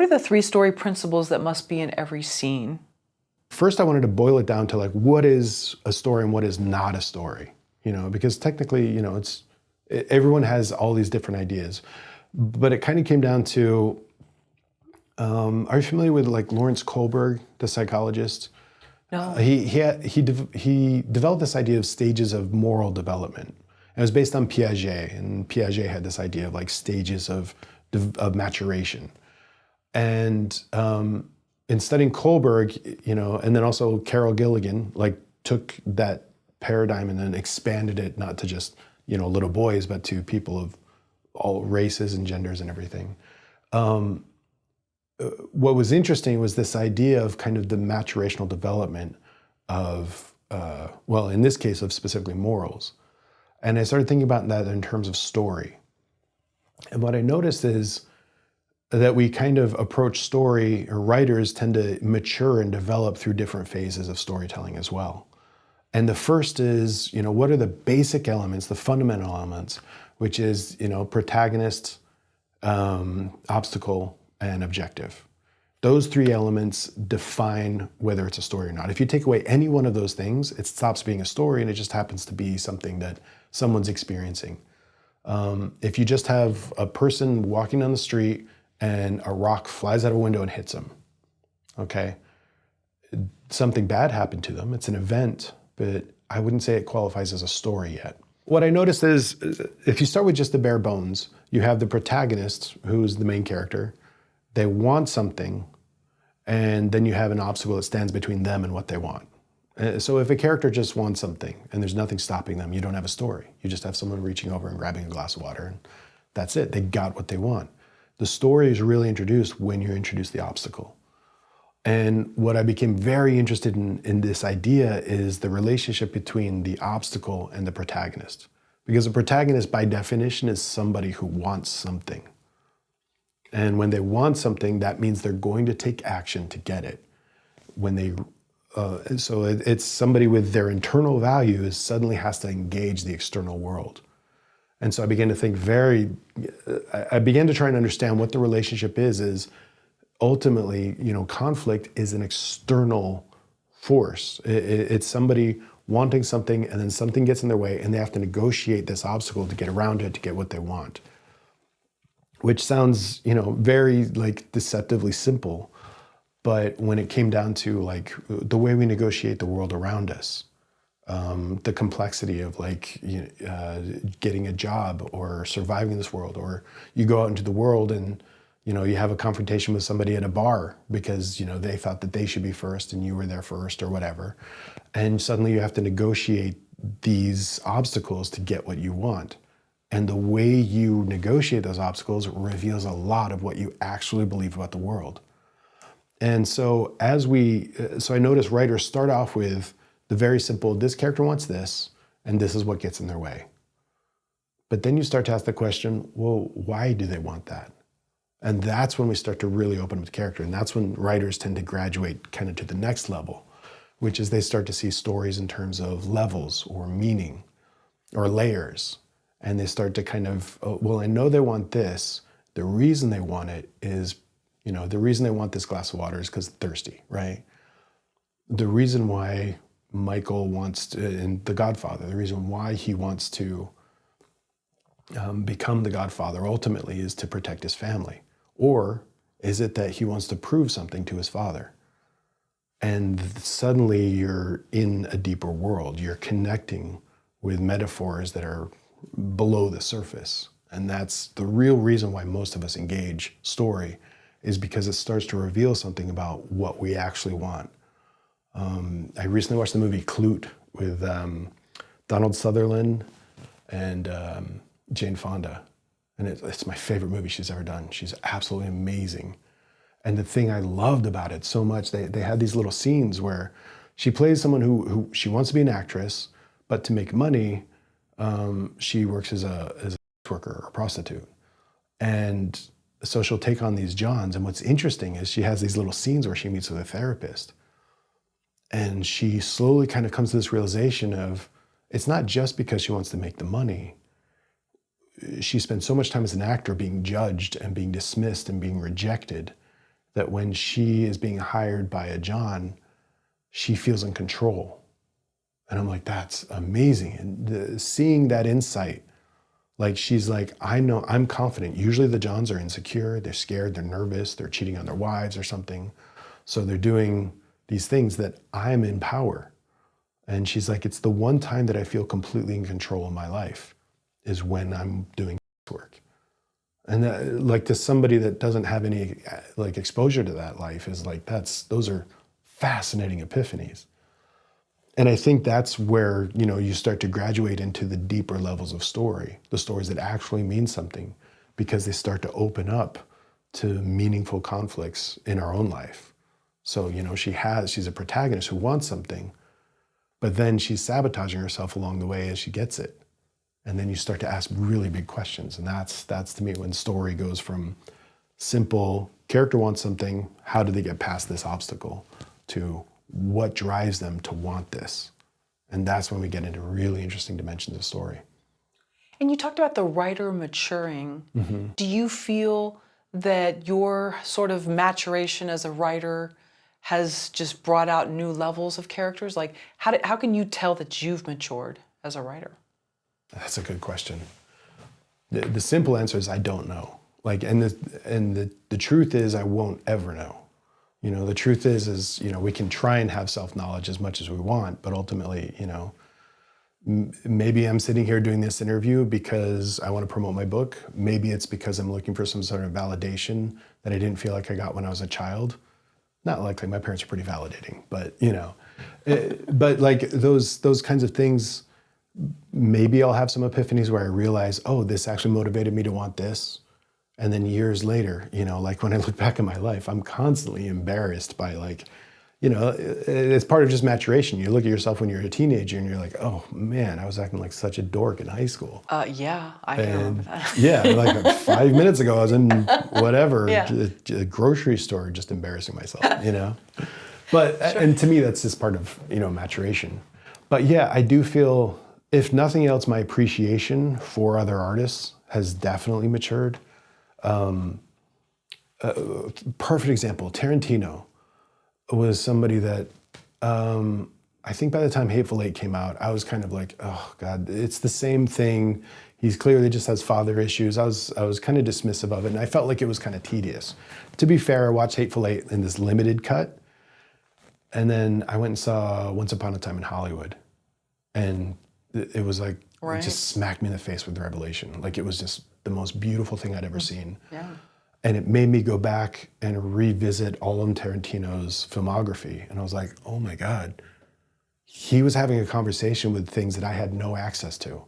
What are the 3 story principles that must be in every scene? First, I wanted to boil it down to like, what is a story and what is not a story? You know, because technically, you know, everyone has all these different ideas, but it kind of came down to, are you familiar with like Lawrence Kohlberg, the psychologist? No. He developed this idea of stages of moral development. It was based on Piaget, and Piaget had this idea of like stages of maturation. And in studying Kohlberg, you know, and then also Carol Gilligan, like took that paradigm and then expanded it not to just, you know, little boys, but to people of all races and genders and everything. What was interesting was this idea of kind of the maturational development of, well, in this case of specifically morals. And I started thinking about that in terms of story. And what I noticed is that we kind of approach story, or writers tend to mature and develop through different phases of storytelling as well. And the first is, you know, what are the basic elements, the fundamental elements, which is, you know, protagonist, obstacle, and objective. Those 3 elements define whether it's a story or not. If you take away any one of those things, it stops being a story and it just happens to be something that someone's experiencing. If you just have a person walking down the street and a rock flies out of a window and hits them, okay? Something bad happened to them, it's an event, but I wouldn't say it qualifies as a story yet. What I noticed is, if you start with just the bare bones, you have the protagonist, who's the main character. They want something, and then you have an obstacle that stands between them and what they want. So if a character just wants something and there's nothing stopping them, you don't have a story. You just have someone reaching over and grabbing a glass of water, and that's it. They got what they want. The story is really introduced when you introduce the obstacle. And what I became very interested in this idea is the relationship between the obstacle and the protagonist. Because the protagonist, by definition, is somebody who wants something. And when they want something, that means they're going to take action to get it. When they, so it's somebody with their internal values suddenly has to engage the external world. And so I began to think I began to try and understand what the relationship is ultimately, you know, conflict is an external force. It's somebody wanting something and then something gets in their way and they have to negotiate this obstacle to get around it, to get what they want. Which sounds, you know, very like deceptively simple, but when it came down to like the way we negotiate the world around us, the complexity of like getting a job or surviving this world, or you go out into the world and, you know, you have a confrontation with somebody at a bar because, you know, they thought that they should be first and you were there first or whatever. And suddenly you have to negotiate these obstacles to get what you want. And the way you negotiate those obstacles reveals a lot of what you actually believe about the world. And so so I notice writers start off with the very simple, this character wants this, and this is what gets in their way. But then you start to ask the question, well, why do they want that? And that's when we start to really open up the character. And that's when writers tend to graduate kind of to the next level, which is they start to see stories in terms of levels or meaning or layers. And they start to kind of, oh, well, I know they want this. The reason they want it is, you know, the reason they want this glass of water is because they're thirsty, right? The reason why Michael wants to, in The Godfather, the reason why he wants to become the Godfather ultimately is to protect his family. Or is it that he wants to prove something to his father? And suddenly you're in a deeper world. You're connecting with metaphors that are below the surface. And that's the real reason why most of us engage story, is because it starts to reveal something about what we actually want. I recently watched the movie Clute with Donald Sutherland and Jane Fonda. And it's my favorite movie she's ever done. She's absolutely amazing. And the thing I loved about it so much, they had these little scenes where she plays someone who she wants to be an actress, but to make money, she works as a sex worker or a prostitute. And so she'll take on these Johns. And what's interesting is she has these little scenes where she meets with a therapist. And she slowly kind of comes to this realization of, it's not just because she wants to make the money. She spent so much time as an actor being judged and being dismissed and being rejected that when she is being hired by a John, she feels in control. And I'm like, that's amazing. And seeing that insight, like she's like, I know, I'm confident. Usually the Johns are insecure, they're scared, they're nervous, they're cheating on their wives or something. So they're doing these things that I'm in power. And she's like, it's the one time that I feel completely in control of my life is when I'm doing work. And that, like, to somebody that doesn't have any like exposure to that life is like, those are fascinating epiphanies. And I think that's where, you know, you start to graduate into the deeper levels of story, the stories that actually mean something, because they start to open up to meaningful conflicts in our own life. So, you know, she's a protagonist who wants something, but then she's sabotaging herself along the way as she gets it. And then you start to ask really big questions. And that's to me when story goes from simple, character wants something, how do they get past this obstacle, to what drives them to want this? And that's when we get into really interesting dimensions of story. And you talked about the writer maturing. Mm-hmm. Do you feel that your sort of maturation as a writer has just brought out new levels of characters? Like, how can you tell that you've matured as a writer? That's a good question. The simple answer is I don't know. Like, and the truth is I won't ever know. You know, the truth is, you know, we can try and have self-knowledge as much as we want, but ultimately, you know, maybe I'm sitting here doing this interview because I want to promote my book. Maybe it's because I'm looking for some sort of validation that I didn't feel like I got when I was a child. Not likely, my parents are pretty validating, but, you know, but like those kinds of things, maybe I'll have some epiphanies where I realize, oh, this actually motivated me to want this. And then years later, you know, like when I look back at my life, I'm constantly embarrassed by, like, you know, it's part of just maturation. You look at yourself when you're a teenager and you're like, oh man, I was acting like such a dork in high school. Yeah, I can remember that. Yeah, like 5 minutes ago, I was in whatever, Yeah. a grocery store just embarrassing myself, you know? But, Sure. and to me, that's just part of, you know, maturation. But yeah, I do feel, if nothing else, my appreciation for other artists has definitely matured. Perfect example, Tarantino was somebody that I think by the time Hateful Eight came out, I was kind of like, oh God, it's the same thing. He's clearly just has father issues. I was kind of dismissive of it, and I felt like it was kind of tedious. To be fair, I watched Hateful Eight in this limited cut, and then I went and saw Once Upon a Time in Hollywood, and it was like, Right. it just smacked me in the face with revelation. Like, it was just the most beautiful thing I'd ever seen. Yeah. And it made me go back and revisit all of Tarantino's filmography. And I was like, oh my God, he was having a conversation with things that I had no access to.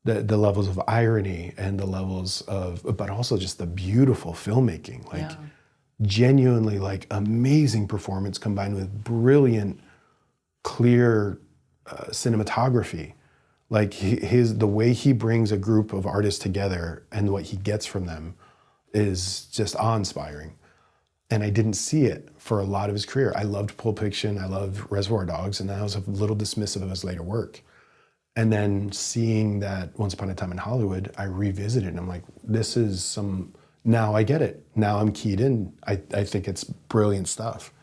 The levels of irony and the levels of, but also just the beautiful filmmaking, like Yeah. genuinely like amazing performance combined with brilliant, clear cinematography. Like the way he brings a group of artists together and what he gets from them is just awe-inspiring. And I didn't see it for a lot of his career. I loved Pulp Fiction, I loved Reservoir Dogs, and I was a little dismissive of his later work. And then seeing that Once Upon a Time in Hollywood, I revisited and I'm like, this is now I get it. Now I'm keyed in. I think it's brilliant stuff.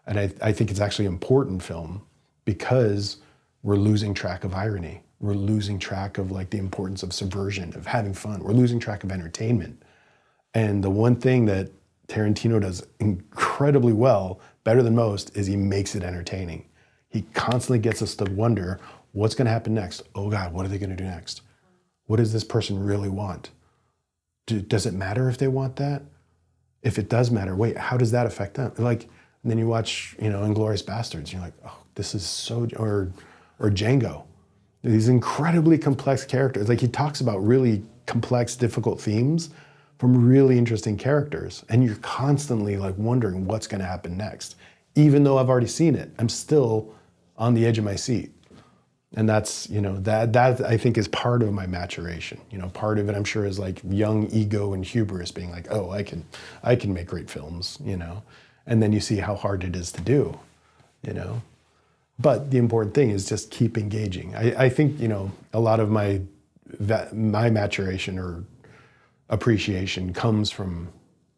And I think it's actually important film because we're losing track of irony. We're losing track of like the importance of subversion, of having fun. We're losing track of entertainment. And the one thing that Tarantino does incredibly well, better than most, is he makes it entertaining. He constantly gets us to wonder, what's going to happen next? Oh God, what are they going to do next? What does this person really want? Does it matter if they want that? If it does matter, wait, how does that affect them? Like, and then you watch, you know, Inglourious Bastards, and you're like, oh, this is so, or Django. These incredibly complex characters. Like, he talks about really complex, difficult themes from really interesting characters. And you're constantly like wondering what's going to happen next. Even though I've already seen it, I'm still on the edge of my seat. And that's, you know, that I think is part of my maturation. You know, part of it I'm sure is like young ego and hubris being like, oh, I can make great films, you know. And then you see how hard it is to do, you know. But the important thing is just keep engaging. I think, you know, a lot of my maturation or appreciation comes from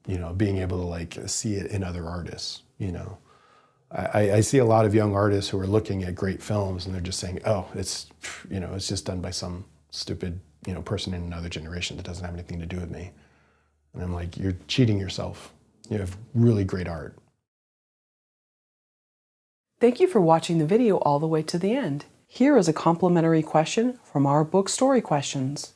you know, being able to like see it in other artists, you know. I see a lot of young artists who are looking at great films and they're just saying, oh, it's, you know, it's just done by some stupid, you know, person in another generation that doesn't have anything to do with me. And I'm like, you're cheating yourself. You have really great art. Thank you for watching the video all the way to the end. Here is a complimentary question from our book Story Questions.